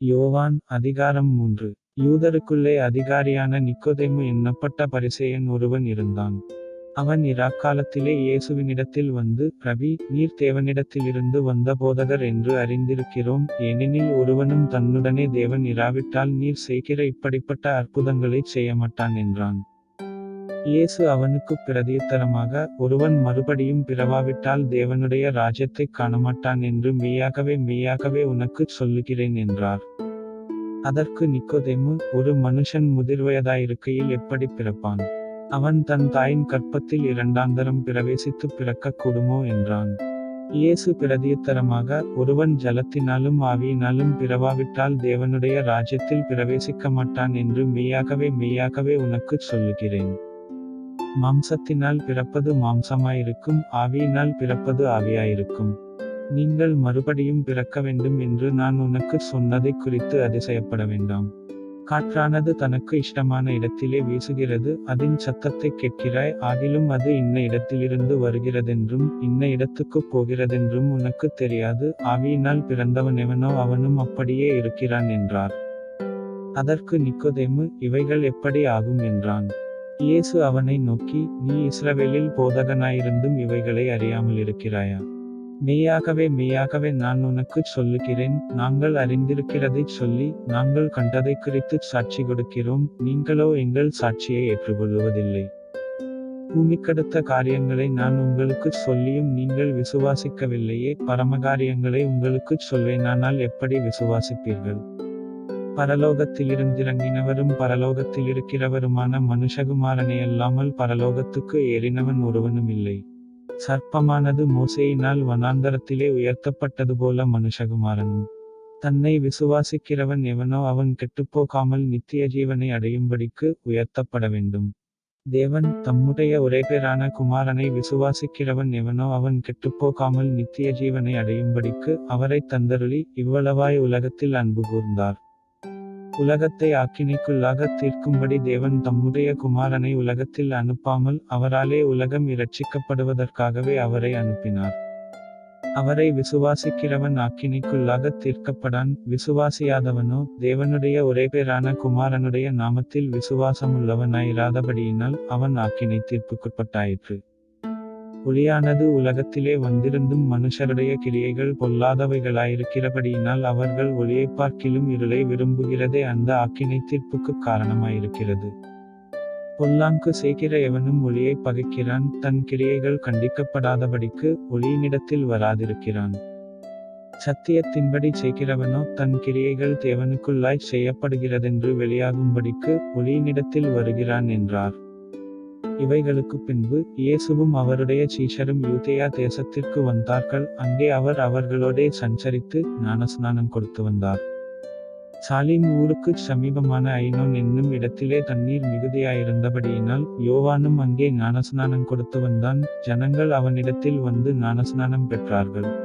யோவான் அதிகாரம் 3. யூதருக்குள்ளே அதிகாரியான நிக்கோதேமு என்னப்பட்ட பரிசேயன் ஒருவன் இருந்தான். அவன் இராக்காலத்திலே இயேசுவினிடத்தில் வந்து, ரபி, நீர் தேவனிடத்திலிருந்து வந்த போதகர் என்று அறிந்திருக்கிறோம், ஏனெனில் ஒருவனும் தன்னுடனே தேவன் இராவிட்டால் நீர் செய்கிற இப்படிப்பட்ட அற்புதங்களைச் செய்யமாட்டான் என்றான். இயேசு அவனுக்குப் பிரதியுத்தரமாக, ஒருவன் மறுபடியும் பிறவாவிட்டால் தேவனுடைய ராஜ்யத்தைக் காணமாட்டான் என்று மெய்யாகவே மெய்யாகவே உனக்குச் சொல்லுகிறேன் என்றார். அதற்கு நிக்கோதேமு, ஒரு மனுஷன் முதிர்வயதாயிருக்கையில் எப்படிப் பிறப்பான்? அவன் தன் தாயின் கர்ப்பத்தில் இரண்டாந்தரம் பிரவேசித்துப் பிறக்கக் கூடுமோ என்றான். இயேசு பிரதியுத்தரமாக, ஒருவன் ஜலத்தினாலும் ஆவியினாலும் பிறவாவிட்டால் தேவனுடைய ராஜ்யத்தில் பிரவேசிக்கமாட்டான் என்று மெய்யாகவே மெய்யாகவே உனக்குச் சொல்லுகிறேன். மாம்சத்தினால் பிறப்பது மாம்சமாயிருக்கும், ஆவியினால் பிறப்பது ஆவியாயிருக்கும். நீங்கள் மறுபடியும் பிறக்க வேண்டும் என்று நான் உனக்குச் சொன்னதைக் குறித்து அதிசயப்பட வேண்டாம். காற்றானது தனக்கு இஷ்டமான இடத்திலே வீசுகிறது, அதின் சத்தத்தைக் கேட்கிறாய், ஆகிலும் அது இன்ன இடத்திலிருந்து வருகிறதென்றும் இன்ன இடத்துக்குப் போகிறதென்றும் உனக்குத் தெரியாது, ஆவியினால் பிறந்தவனெவனோ அவனும் அப்படியே இருக்கிறான் என்றார். அதற்கு நிக்கோதேமு, இவைகள் எப்படி ஆகும் என்றான். இயேசு அவனை நோக்கி, நீ இஸ்ரவேலில் போதகனாயிருந்தும் இவைகளை அறியாமலிருக்கிறாயா? மெய்யாகவே மெய்யாகவே நான் உனக்குச் சொல்லுகிறேன், நாங்கள் அறிந்திருக்கிறதைச் சொல்லி, நாங்கள் கண்டதைக் குறித்துச் சாட்சி கொடுக்கிறோம், நீங்களோ எங்கள் சாட்சியை ஏற்றுக்கொள்ளுவதில்லை. பூமிக்கடுத்த காரியங்களை நான் உங்களுக்குச் சொல்லியும் நீங்கள் விசுவாசிக்கவில்லையே, பரமகாரியங்களை உங்களுக்குச் சொல்வேனானால் எப்படி விசுவாசிப்பீர்கள்? பரலோகத்திலிருந்திறங்கினவரும் பரலோகத்திலிருக்கிறவருமான மனுஷகுமாரனையல்லாமல் பரலோகத்துக்கு ஏறினவன் ஒருவனுமில்லை. சர்ப்பமானது மோசேயினால் வனாந்தரத்திலே உயர்த்தப்பட்டதுபோல மனுஷகுமாரனும். தன்னை விசுவாசிக்கிறவன் எவனோ அவன் கெட்டுப்போகாமல் நித்திய ஜீவனை அடையும்படிக்கு உயர்த்தப்பட வேண்டும். தேவன் தம்முடைய ஒரேபேறான குமாரனை விசுவாசிக்கிறவன் எவனோ அவன் கெட்டுப்போகாமல் நித்திய ஜீவனை அடையும்படிக்கு அவரைத் தந்தருளி இவ்வளவாய் உலகத்தில் அன்பு கூர்ந்தார். உலகத்தை ஆக்கினைக்குள்ளாகத் தீர்க்கும்படி தேவன் தம்முடைய குமாரனை உலகத்தில் அனுப்பாமல் அவராலே உலகம் இரட்சிக்கப்படுவதற்காகவே அவரை அனுப்பினார். அவரை விசுவாசிக்கிறவன் ஆக்கினைக்குள்ளாகத் தீர்க்கப்படான், விசுவாசியாதவனோ தேவனுடைய ஒரேபேறான குமாரனுடைய நாமத்தில் விசுவாசமுள்ளவனாயிராதபடியினால் அவன் ஆக்கினை தீர்ப்புக்குட்பட்டாயிற்று. ஒளியானது உலகத்திலே வந்திருந்தும் மனுஷருடைய கிரியைகள் பொல்லாதவைகளாயிருக்கிறபடியினால் அவர்கள் ஒளியைப் பார்க்கிலும் இருளை விரும்புகிறதே அந்த ஆக்கினை தீர்ப்புக்குக் காரணமாயிருக்கிறது. பொல்லாங்கு செய்கிற எவனும் ஒளியைப் பகைக்கிறான், தன் கிரியைகள் கண்டிக்கப்படாதபடிக்கு ஒளியினிடத்தில் வராதிருக்கிறான். சத்தியத்தின்படி செய்கிறவனோ தன் கிரியைகள் தேவனுக்குள்ளாய் செய்யப்படுகிறதென்று வெளியாகும்படிக்கு ஒளியினிடத்தில் வருகிறான் என்றார். இவைகளுக்குப் பின்பு இயேசுவும் அவருடைய சீஷரும் யூதேயா தேசத்திற்கு வந்தார்கள். அங்கே அவர் அவர்களோடே சஞ்சரித்து ஞானஸ்நானம் கொடுத்து வந்தார். சாலிம் ஊருக்குச் சமீபமான ஐனோன் என்னும் இடத்திலே தண்ணீர் மிகுதியாயிருந்தபடியினால் யோவானும் அங்கே ஞானஸ்நானம் கொடுத்து வந்தான். ஜனங்கள் அவனிடத்தில் வந்து ஞானஸ்நானம் பெற்றார்கள்.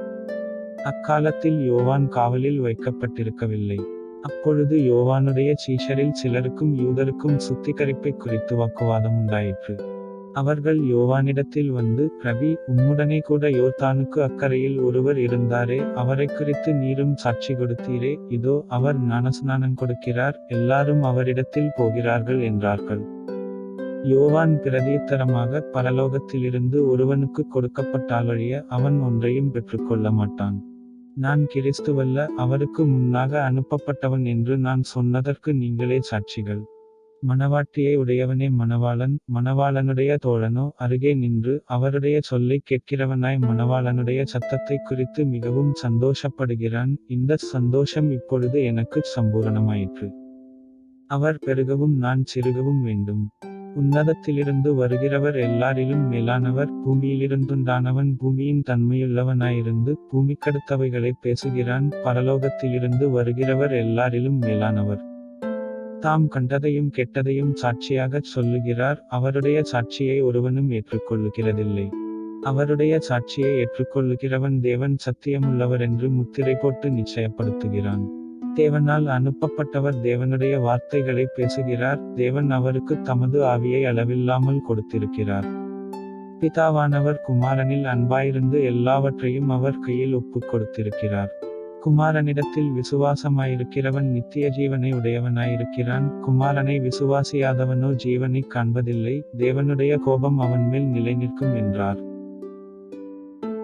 அக்காலத்தில் யோவான் காவலில் வைக்கப்பட்டிருக்கவில்லை. அப்பொழுது யோவானுடைய சீஷரில் சிலருக்கும் யூதருக்கும் சுத்திகரிப்பை குறித்து வாக்குவாதம் உண்டாயிற்று. அவர்கள் யோவானிடத்தில் வந்து, ரபி, உம்முடனே கூட யோர்தானுக்கு அக்கரையில் ஒருவர் இருந்தாரே, அவரைக் குறித்து நீரும் சாட்சி கொடுத்தீரே, இதோ அவர் ஞானஸ்நானம் கொடுக்கிறார், எல்லாரும் அவரிடத்தில் போகிறார்கள் என்றார்கள். யோவான் பிரதியுத்தரமாக, பரலோகத்திலிருந்து ஒருவனுக்குக் கொடுக்கப்பட்டாலொழிய அவன் ஒன்றையும் பெற்றுக்கொள்ள மாட்டான். நான் கிறிஸ்துவல்ல, அவருக்கு முன்னாக அனுப்பப்பட்டவன் என்று நான் சொன்னதற்கு நீங்களே சாட்சிகள். மணவாட்டியை உடையவனே மணவாளன், மணவாளனுடைய தோழனோ அருகே நின்று அவருடைய சொல்லைக் கேட்கிறவனாய் மணவாளனுடைய சத்தத்தைக் குறித்து மிகவும் சந்தோஷப்படுகிறான். இந்த சந்தோஷம் இப்பொழுது எனக்குச் சம்பூரணமாயிற்று. அவர் பெருகவும் நான் சிறுகவும் வேண்டும். உன்னதத்திலிருந்து வருகிறவர் எல்லாரிலும் மேலானவர், பூமியிலிருந்துண்டானவன் பூமியின் தன்மையுள்ளவனாயிருந்து பூமிக்கடுத்தவைகளைப் பேசுகிறான். பரலோகத்திலிருந்து வருகிறவர் எல்லாரிலும் மேலானவர். தாம் கண்டதையும் கெட்டதையும் சாட்சியாகச் சொல்லுகிறார். அவருடைய சாட்சியை ஒருவனும் ஏற்றுக்கொள்ளுகிறதில்லை. அவருடைய சாட்சியை ஏற்றுக்கொள்ளுகிறவன் தேவன் சத்தியமுள்ளவரென்று முத்திரை போட்டு நிச்சயப்படுத்துகிறான். தேவனால் அனுப்பப்பட்டவர் தேவனுடைய வார்த்தைகளை பேசுகிறார். தேவன் அவருக்கு தமது ஆவியை அளவில்லாமல் கொடுத்திருக்கிறார். பிதாவானவர் குமாரனில் அன்பாயிருந்து எல்லாவற்றையும் அவர் கையில் ஒப்புக் கொடுத்திருக்கிறார். குமாரனிடத்தில் விசுவாசமாயிருக்கிறவன் நித்திய ஜீவனை உடையவனாயிருக்கிறான். குமாரனை விசுவாசியாதவனோ ஜீவனைக் காண்பதில்லை, தேவனுடைய கோபம் அவன் மேல் நிலைநிற்கும் என்றார்.